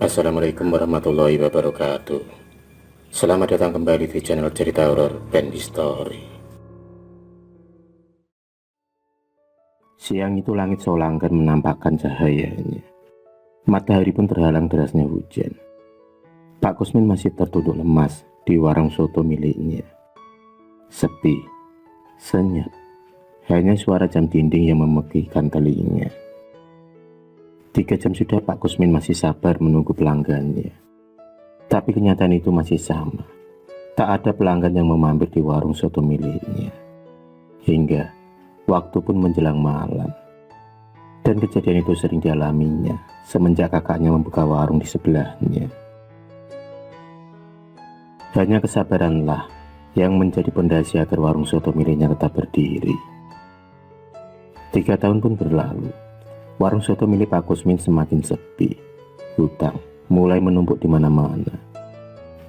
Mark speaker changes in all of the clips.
Speaker 1: Assalamualaikum warahmatullahi wabarakatuh. Selamat datang kembali di channel cerita horor Bendy Story. Siang itu langit solangkan menampakkan cahayanya. Matahari pun terhalang derasnya hujan. Pak Kusmin masih tertunduk lemas di warung soto miliknya. Sepi, senyap, hanya suara jam dinding yang memekikkan telinga. 3 jam sudah Pak Kusmin masih sabar menunggu pelanggannya. Tapi kenyataan itu masih sama. Tak ada pelanggan yang memampir di warung soto miliknya. Hingga waktu pun menjelang malam. Dan kejadian itu sering dialaminya semenjak kakaknya membuka warung di sebelahnya. Hanya kesabaranlah yang menjadi pondasi agar warung soto miliknya tetap berdiri. 3 tahun pun berlalu. Warung soto milik Pak Kusmin semakin sepi. Hutang mulai menumpuk di mana-mana.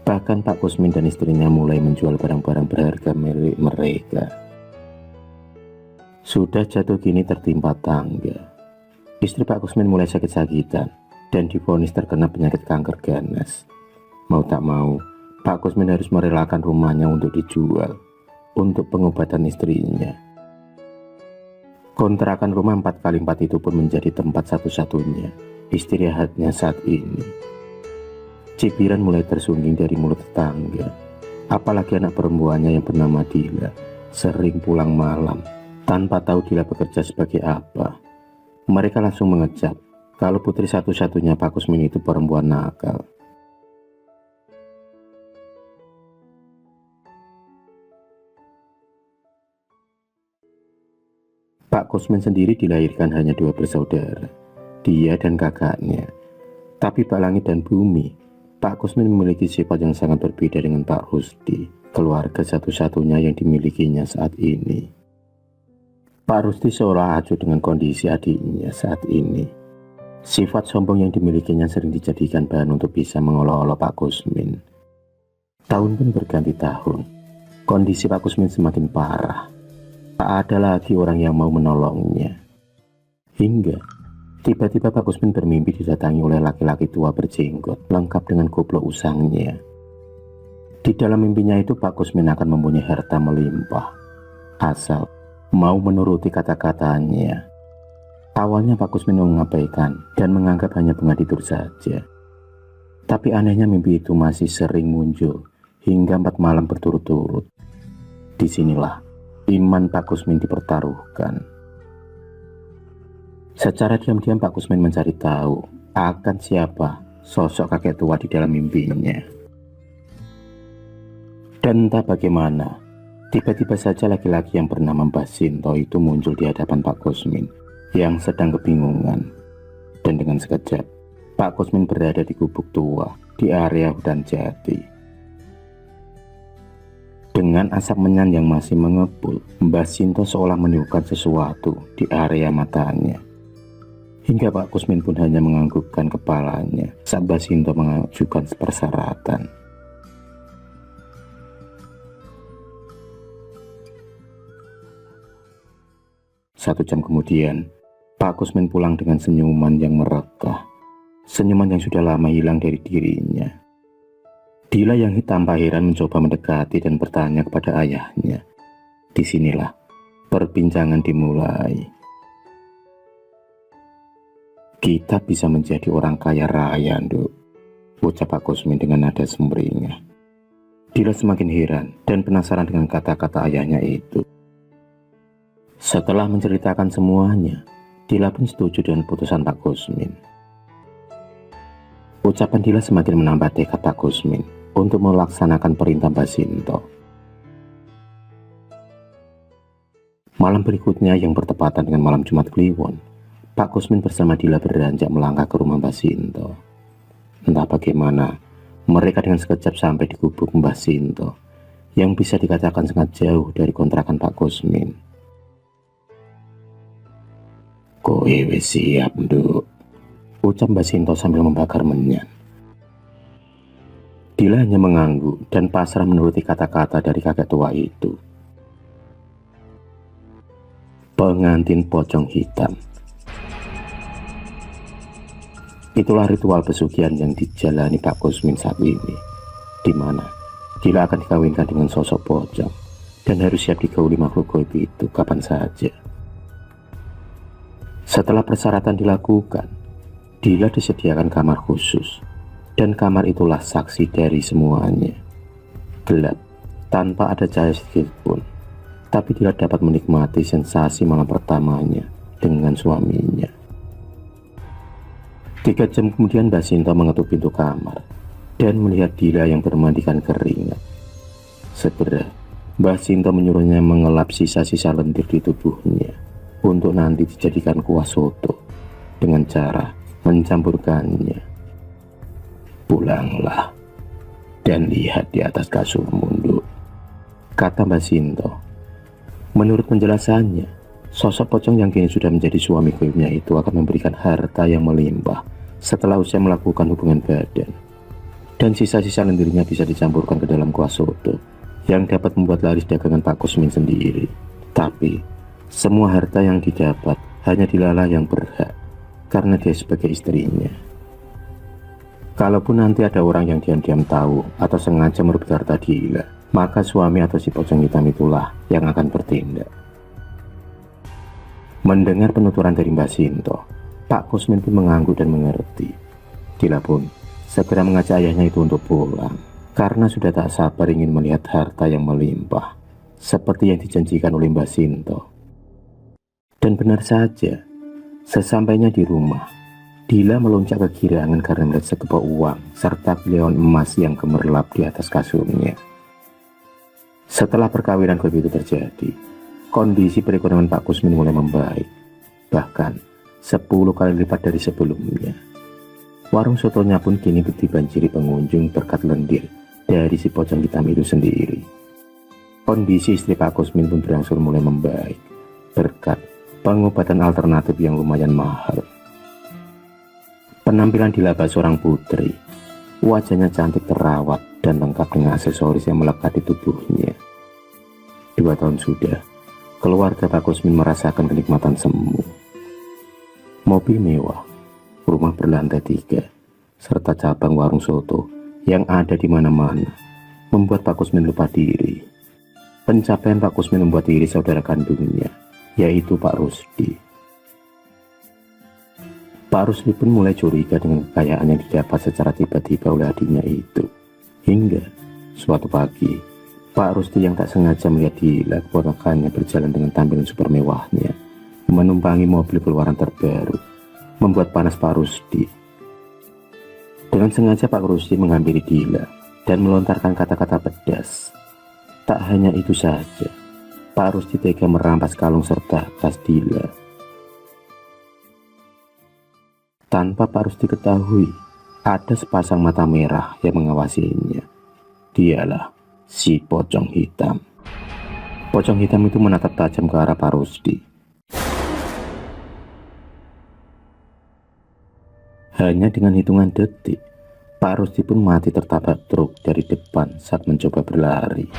Speaker 1: Bahkan Pak Kusmin dan istrinya mulai menjual barang-barang berharga milik mereka. Sudah jatuh gini tertimpa tangga. Istri Pak Kusmin mulai sakit-sakitan dan divonis terkena penyakit kanker ganas. Mau tak mau, Pak Kusmin harus merelakan rumahnya untuk dijual untuk pengobatan istrinya. Kontrakan rumah 4x4 itu pun menjadi tempat satu-satunya istirahatnya saat ini. Cibiran mulai tersungging dari mulut tetangga. Apalagi anak perempuannya yang bernama Dila sering pulang malam tanpa tahu Dila bekerja sebagai apa. Mereka langsung mengecap kalau putri satu-satunya Pak Kusmin itu perempuan nakal. Pak Kusmin sendiri dilahirkan hanya 2 bersaudara, dia dan kakaknya. Tapi Pak Langit dan Bumi, Pak Kusmin memiliki sifat yang sangat berbeda dengan Pak Rusdi, keluarga satu-satunya yang dimilikinya saat ini. Pak Rusdi seolah acuh dengan kondisi adiknya saat ini. Sifat sombong yang dimilikinya sering dijadikan bahan untuk bisa mengolok-olok Pak Kusmin. Tahun pun berganti tahun, kondisi Pak Kusmin semakin parah. Tak ada lagi orang yang mau menolongnya. Hingga tiba-tiba Pak Kusmin bermimpi didatangi oleh laki-laki tua berjenggot lengkap dengan goblok usangnya. Di dalam mimpinya itu Pak Kusmin akan mempunyai harta melimpah asal mau menuruti kata-katanya. Awalnya Pak Kusmin mengabaikan dan menganggap hanya bunga tidur saja. Tapi anehnya mimpi itu masih sering muncul hingga 4 malam berturut-turut. Disinilah iman Pak Kusmin dipertaruhkan. Secara diam-diam Pak Kusmin mencari tahu akan siapa sosok kakek tua di dalam mimpinya. Dan entah bagaimana, tiba-tiba saja laki-laki yang bernama Mbah Sinto itu muncul di hadapan Pak Kusmin yang sedang kebingungan. Dan dengan sekejap, Pak Kusmin berada di gubuk tua di area hutan jati. Dengan asap menyan yang masih mengepul, Mbah Sinto seolah meniupkan sesuatu di area matanya. Hingga Pak Kusmin pun hanya menganggukkan kepalanya saat Mbah Sinto mengajukan persyaratan. Satu jam kemudian, Pak Kusmin pulang dengan senyuman yang merekah. Senyuman yang sudah lama hilang dari dirinya. Dila yang tanpa heran mencoba mendekati dan bertanya kepada ayahnya. Disinilah perbincangan dimulai. Kita bisa menjadi orang kaya raya, Nduk, ucap Pak Kusmin dengan nada sumringah. Dila semakin heran dan penasaran dengan kata-kata ayahnya itu. Setelah menceritakan semuanya, Dila pun setuju dengan putusan Pak Kusmin. Ucapan Dila semakin menambah tekad Pak Kusmin untuk melaksanakan perintah Mbah Sinto. Malam berikutnya yang bertepatan dengan malam Jumat Kliwon, Pak Kusmin bersama Dila beranjak melangkah ke rumah Mbah Sinto. Entah bagaimana, mereka dengan sekejap sampai di gubuk Mbah Sinto, yang bisa dikatakan sangat jauh dari kontrakan Pak Kusmin. "Kowe wis siap, Nduk?" ucap Mbah Sinto sambil membakar menyan. Dila hanya mengangguk dan pasrah menuruti kata-kata dari kakek tua itu. Pengantin pocong hitam. Itulah ritual pesugihan yang dijalani Pak Kusmin saat ini, di mana Dila akan dikawinkan dengan sosok pocong dan harus siap digauli makhluk gaib itu kapan saja. Setelah persyaratan dilakukan, Dila disediakan kamar khusus, dan kamar itulah saksi dari semuanya. Gelap, tanpa ada cahaya sedikit pun, tapi Dila dapat menikmati sensasi malam pertamanya dengan suaminya. 3 jam kemudian Mbak Sinta mengetuk pintu kamar dan melihat Dila yang bermandikan keringat. Segera Mbak Sinta menyuruhnya mengelap sisa-sisa lendir di tubuhnya untuk nanti dijadikan kuah soto dengan cara mencampurkannya. Pulanglah dan lihat di atas kasurmu, Nduk, kata Mbak Sinta. Menurut penjelasannya, sosok pocong yang kini sudah menjadi suami gaibnya itu akan memberikan harta yang melimpah setelah usai melakukan hubungan badan. Dan sisa-sisa lendirnya bisa dicampurkan ke dalam kuah soto yang dapat membuat laris dagangan Pak Kusmin sendiri. Tapi semua harta yang didapat hanya Dila yang berhak, karena dia sebagai istrinya. Kalaupun nanti ada orang yang diam-diam tahu atau sengaja merebut harta Dila, maka suami atau si pocong hitam itulah yang akan bertindak. Mendengar penuturan dari Mbak Sinto, Pak Kusmin pun mengangguk dan mengerti. Dila pun segera mengajak ayahnya itu untuk pulang, karena sudah tak sabar ingin melihat harta yang melimpah, seperti yang dijanjikan oleh Mbak Sinto. Dan benar saja, sesampainya di rumah, Dila melonjak kegirangan karena melihat sekepok uang serta pileon emas yang gemerlap di atas kasurnya. Setelah perkawinan gaib itu terjadi, kondisi perekonomian Pak Kusmin mulai membaik, bahkan 10 kali lipat dari sebelumnya. Warung sotonya pun kini dibanjiri pengunjung berkat lendir dari si pocong hitam itu sendiri. Kondisi istri Pak Kusmin pun berangsur mulai membaik berkat pengobatan alternatif yang lumayan mahal. Penampilan Dila seorang putri, wajahnya cantik terawat dan lengkap dengan aksesoris yang melekat di tubuhnya. 2 tahun sudah, keluarga Pak Kusmin merasakan kenikmatan semu. Mobil mewah, rumah berlantai 3, serta cabang warung soto yang ada di mana-mana membuat Pak Kusmin lupa diri. Pencapaian Pak Kusmin membuat iri saudara kandungnya, yaitu Pak Rusdi. Pak Rusdi pun mulai curiga dengan kekayaan yang didapat secara tiba-tiba oleh adiknya itu. Hingga suatu pagi, Pak Rusdi yang tak sengaja melihat Dila keponakannya berjalan dengan tampilan super mewahnya, menumpangi mobil keluaran terbaru, membuat panas Pak Rusdi. Dengan sengaja Pak Rusdi menghampiri Dila dan melontarkan kata-kata pedas. Tak hanya itu saja, Pak Rusdi tega merampas kalung serta tas Dila. Tanpa Pak Rusdi ketahui, ada sepasang mata merah yang mengawasinya. Dialah si pocong hitam. Pocong hitam itu menatap tajam ke arah Pak Rusdi. Hanya dengan hitungan detik, Pak Rusdi pun mati tertabrak truk dari depan saat mencoba berlari.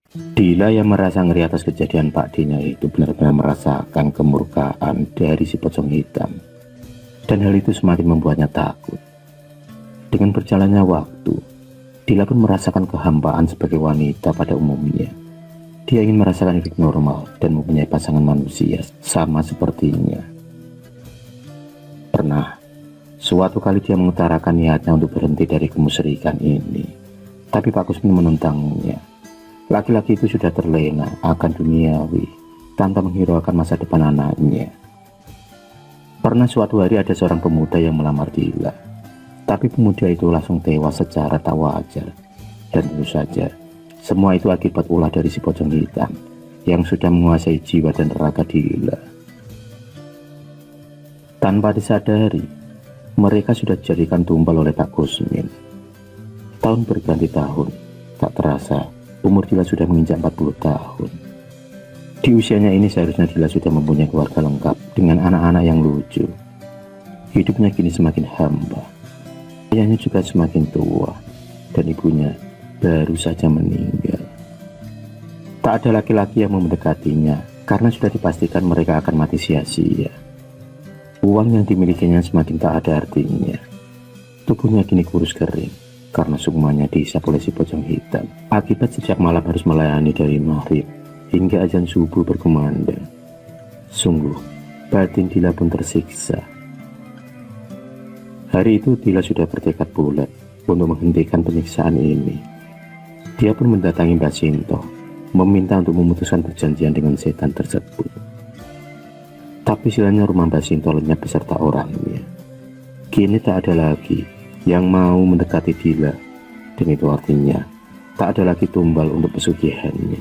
Speaker 1: Dila yang merasa ngeri atas kejadian Pak D-nya itu benar-benar merasakan kemurkaan dari si pocong hitam. Dan hal itu semakin membuatnya takut. Dengan berjalannya waktu, Dila pun merasakan kehampaan sebagai wanita pada umumnya. Dia ingin merasakan hidup normal dan mempunyai pasangan manusia sama sepertinya. Pernah, suatu kali dia mengutarakan niatnya untuk berhenti dari kemusyrikan ini. Tapi Pak Kusmin menentangnya. Laki-laki itu sudah terlena akan duniawi tanpa menghiraukan masa depan anaknya. Pernah suatu hari ada seorang pemuda yang melamar Dila, tapi pemuda itu langsung tewas secara tak wajar. Dan tentu saja, semua itu akibat ulah dari si pocong hitam yang sudah menguasai jiwa dan raga Dila. Tanpa disadari, mereka sudah dijadikan tumbal oleh Pak Kusmin. Tahun berganti tahun, tak terasa umur Dila sudah menginjak 40 tahun. Di usianya ini seharusnya Dila sudah mempunyai keluarga lengkap dengan anak-anak yang lucu. Hidupnya kini semakin hamba. Ayahnya juga semakin tua dan ibunya baru saja meninggal. Tak ada laki-laki yang mau mendekatinya karena sudah dipastikan mereka akan mati sia-sia. Uang yang dimilikinya semakin tak ada artinya. Tubuhnya kini kurus kering karena sukmanya dihisap oleh si pocong hitam. Akibat sejak malam harus melayani dari maghrib hingga azan subuh berkumandang. Sungguh, batin Dila pun tersiksa. Hari itu Dila sudah bertekad bulat untuk menghentikan penyiksaan ini. Dia pun mendatangi Mbak Sinto, meminta untuk memutuskan perjanjian dengan setan tersebut. Tapi silanya rumah Mbak Sinto lenyap beserta orangnya. Kini tak ada lagi yang mau mendekati Dila, dan itu artinya tak ada lagi tumbal untuk pesugihannya.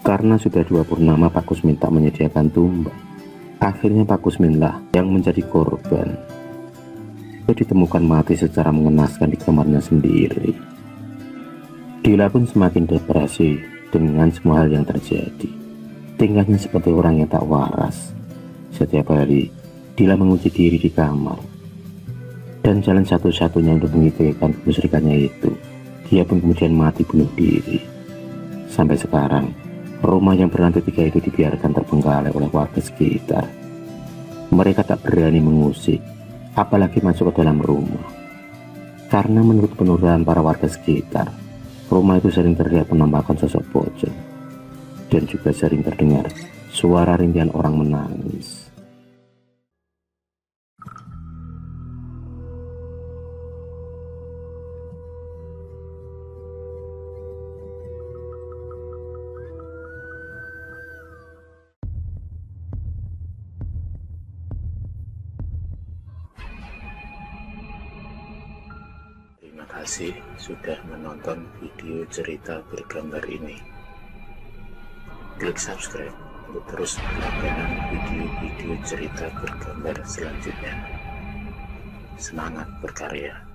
Speaker 1: Karena sudah 2 purnama Pak Kusmin tak menyediakan tumbal, akhirnya Pak Kusmin lah yang menjadi korban. Dia ditemukan mati secara mengenaskan di kamarnya sendiri. Dila pun semakin depresi dengan semua hal yang terjadi. Tingkahnya seperti orang yang tak waras. Setiap hari Dila menguji diri di kamar, dan jalan satu-satunya untuk menghilangkan kemusyrikannya itu, dia pun kemudian mati bunuh diri. Sampai sekarang rumah yang berlantai 3 itu dibiarkan terbengkalai oleh warga sekitar. Mereka tak berani mengusik, apalagi masuk ke dalam rumah, karena menurut penuturan para warga sekitar, rumah itu sering terlihat penampakan sosok pocong, dan juga sering terdengar suara rintihan orang menangis. Terima kasih sudah menonton video cerita bergambar ini. Klik subscribe untuk terus berlangganan video-video cerita bergambar selanjutnya. Semangat berkarya.